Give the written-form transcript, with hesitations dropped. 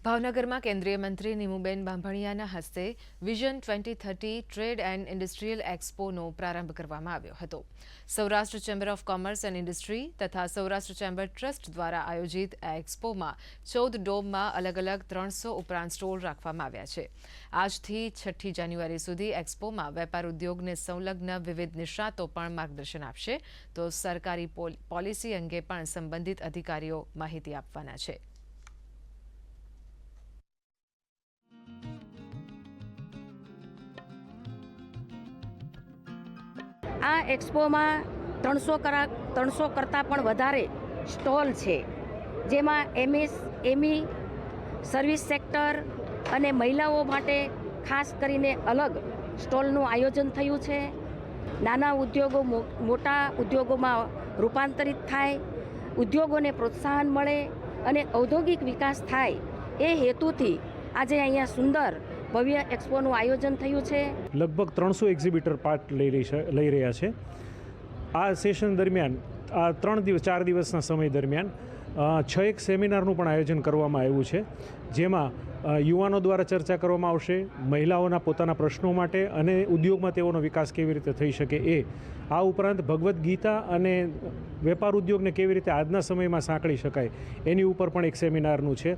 ભાવનગરમાં કેન્દ્રીય મંત્રી નીમુબેન બાંભણિયાના હસ્તે વિઝન 2030 ટ્રેડ એન્ડ ઇન્ડસ્ટ્રીયલ એક્સપોનો પ્રારંભ કરવામાં આવ્યો હતો। Saurashtra chamber of commerce and industry તથા સૌરાષ્ટ્ર ચેમ્બર ટ્રસ્ટ દ્વારા આયોજિત આ એક્સપોમાં 14 ડોમમાં અલગ અલગ 300 ઉપરાંત સ્ટોલ રાખવામાં આવ્યા છે। આજથી 6 જાન્યુઆરી સુધી એક્સપોમાં વેપાર ઉદ્યોગને સંલગ્ન વિવિધ નિષ્ણાતો પણ માર્ગદર્શન આપશે, તો સરકારી પોલિસી અંગે પણ સંબંધિત અધિકારીઓ માહિતી આપવાના છે। આ એક્સપોમાં 300 કરતાં પણ વધારે સ્ટોલ છે, જેમાં એમએસએમઈ, સર્વિસ સેક્ટર અને મહિલાઓ માટે ખાસ કરીને અલગ સ્ટોલનું આયોજન થયું છે। નાના ઉદ્યોગો મોટા ઉદ્યોગોમાં રૂપાંતરિત થાય, ઉદ્યોગોને પ્રોત્સાહન મળે અને ઔદ્યોગિક વિકાસ થાય એ હેતુથી આજે અહીંયા સુંદર ભવ્ય એક્સપોનું આયોજન થયું છે। લગભગ 300 એક્ઝિબિટર પાર્ટ લઈ રહ્યા છે। આ સેશન દરમિયાન આ 4 દિવસના સમય દરમિયાન 6 સેમિનારનું પણ આયોજન કરવામાં આવ્યું છે, જેમાં યુવાનો દ્વારા ચર્ચા કરવામાં આવશે, મહિલાઓના પોતાના પ્રશ્નો માટે અને ઉદ્યોગમાં તેઓનો વિકાસ કેવી રીતે થઈ શકે એ, આ ઉપરાંત ભગવદ્ ગીતા અને વેપાર ઉદ્યોગને કેવી રીતે આજના સમયમાં સાંકળી શકાય એની ઉપર પણ એક સેમિનારનું છે।